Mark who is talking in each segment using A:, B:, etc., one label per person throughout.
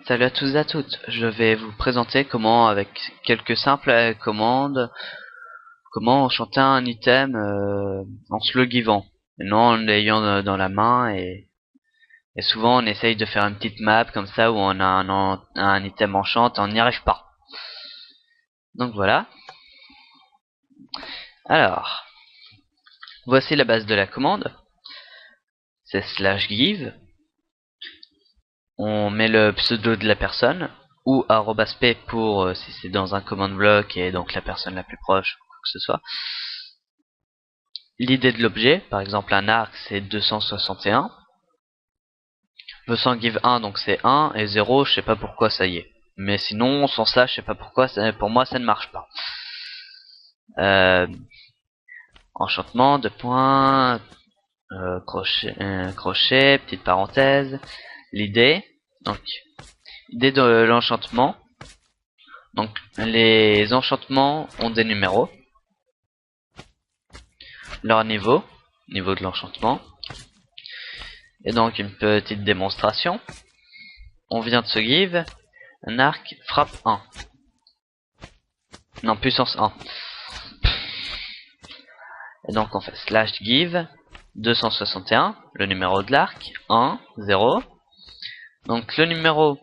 A: Salut à tous et à toutes, je vais vous présenter comment, avec quelques simples commandes, comment enchanter un item en se le givant, et non en l'ayant dans la main, et souvent on essaye de faire une petite map comme ça où on a un item enchant et on n'y arrive pas. Donc voilà. Alors, voici la base de la commande, c'est /give. On met le pseudo de la personne, ou @p pour si c'est dans un command block et donc la personne la plus proche, ou quoi que ce soit. L'idée de l'objet, par exemple un arc c'est 261. Le sans give 1 donc c'est 1 et 0 je sais pas pourquoi ça y est. Mais sinon sans ça je sais pas pourquoi, pour moi ça ne marche pas. Enchantement, de points, crochet, petite parenthèse. L'idée, donc idée de l'enchantement. Donc les enchantements ont des numéros. Leur niveau de l'enchantement. Et donc une petite démonstration. On vient de se give un arc frappe 1. Non, puissance 1. Et donc on fait /give 261, le numéro de l'arc, 1, 0. Donc le numéro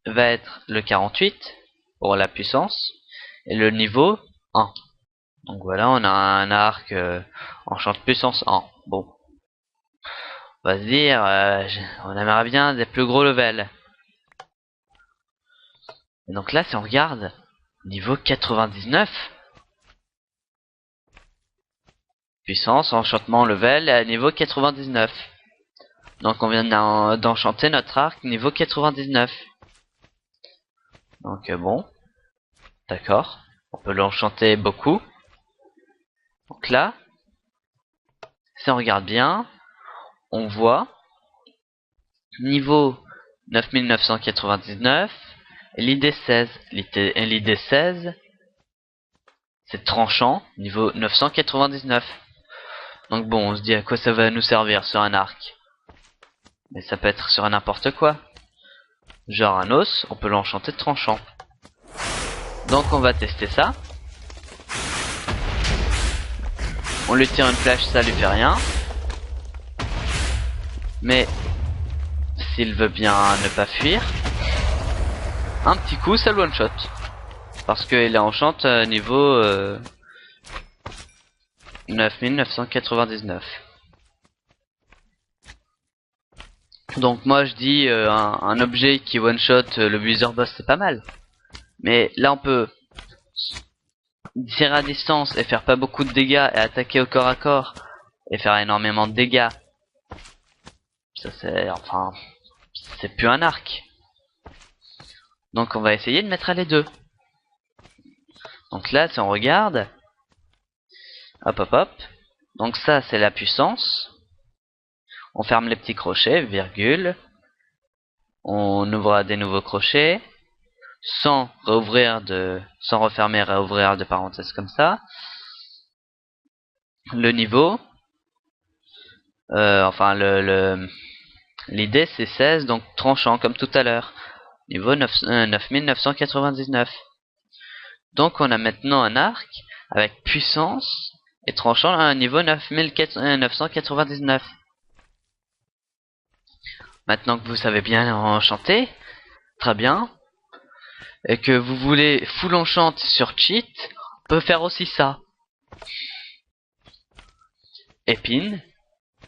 A: va être le 48 pour la puissance et le niveau 1. Donc voilà, on a un arc enchante puissance 1. Bon, on va se dire, on aimerait bien des plus gros levels. Et donc là, si on regarde, niveau 99, puissance, enchantement, level, à niveau 99. Donc on vient d'enchanter notre arc niveau 99. Donc bon, d'accord, on peut l'enchanter beaucoup. Donc là, si on regarde bien, on voit niveau 9999, l'idée 16. L'idée 16, c'est tranchant, niveau 999. Donc bon, on se dit à quoi ça va nous servir sur un arc. Mais ça peut être sur n'importe quoi. Genre un os, on peut l'enchanter de tranchant. Donc on va tester ça. On lui tire une flèche, ça lui fait rien. Mais s'il veut bien ne pas fuir, un petit coup ça le one shot. Parce qu'il est enchante niveau 9999. Donc moi je dis un objet qui one shot le Wither Boss c'est pas mal. Mais là on peut tirer à distance et faire pas beaucoup de dégâts et attaquer au corps à corps et faire énormément de dégâts. Ça c'est plus un arc. Donc on va essayer de mettre à les deux. Donc là si on regarde, hop. Donc ça c'est la puissance. On ferme les petits crochets, virgule. On ouvrira des nouveaux crochets. Sans refermer et réouvrir de parenthèses comme ça. Le niveau. L'idée c'est 16, donc tranchant comme tout à l'heure. Niveau 9999. Donc on a maintenant un arc avec puissance et tranchant à un niveau 9999. Maintenant que vous savez bien enchanter, très bien, et que vous voulez full enchant sur cheat, on peut faire aussi ça. Épine,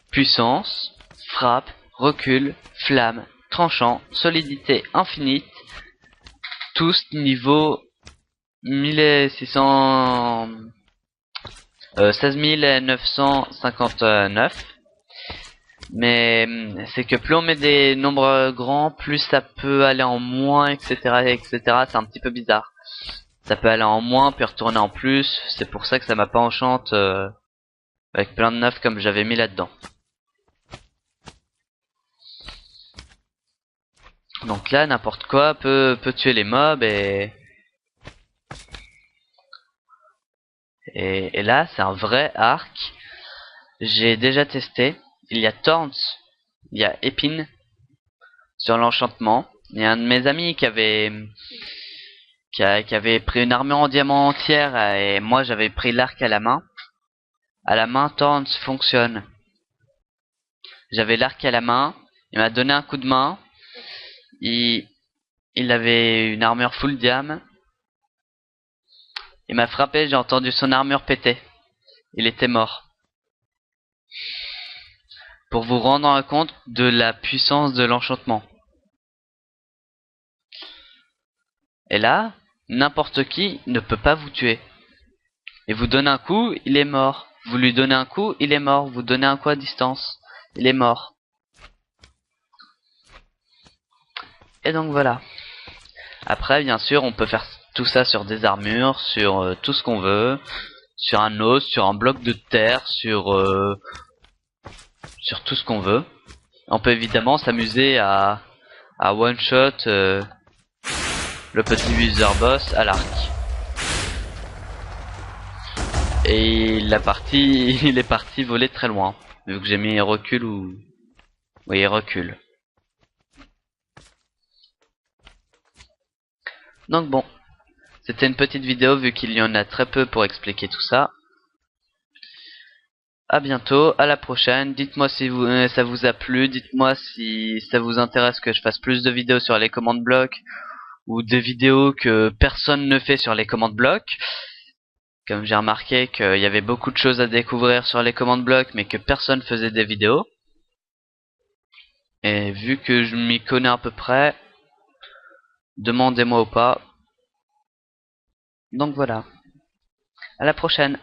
A: puissance, frappe, recul, flamme, tranchant, solidité infinite, tous niveau 1600 16959. Mais c'est que plus on met des nombres grands, plus ça peut aller en moins, etc. C'est un petit peu bizarre. Ça peut aller en moins, puis retourner en plus. C'est pour ça que ça m'a pas enchante avec plein de 9 comme j'avais mis là-dedans. Donc là, n'importe quoi peut tuer les mobs et là, c'est un vrai arc. J'ai déjà testé. Il y a Thorns, il y a Épine sur l'enchantement, Il y a un de mes amis qui avait pris une armure en diamant entière et moi j'avais pris l'arc à la main. À la main, Thorns fonctionne. J'avais l'arc à la main, il m'a donné un coup de main. Il avait une armure full diam. Il m'a frappé, j'ai entendu son armure péter. Il était mort. Pour vous rendre compte de la puissance de l'enchantement. Et là, n'importe qui ne peut pas vous tuer. Et vous donnez un coup, il est mort. Vous lui donnez un coup, il est mort. Vous donnez un coup à distance, il est mort. Et donc voilà. Après, bien sûr, on peut faire tout ça sur des armures, sur tout ce qu'on veut. Sur un os, sur un bloc de terre, sur tout ce qu'on veut. On peut évidemment s'amuser à one-shot le petit user boss à l'arc. Et il est parti voler très loin. Vu que j'ai mis recul ou... Oui, recul. Donc bon. C'était une petite vidéo vu qu'il y en a très peu pour expliquer tout ça. À bientôt, à la prochaine. Dites-moi si ça vous a plu. Dites-moi si ça vous intéresse que je fasse plus de vidéos sur les commandes blocs. Ou des vidéos que personne ne fait sur les commandes blocs. Comme j'ai remarqué qu'il y avait beaucoup de choses à découvrir sur les commandes blocs, mais que personne faisait des vidéos. Et vu que je m'y connais à peu près, demandez-moi ou pas. Donc voilà. À la prochaine.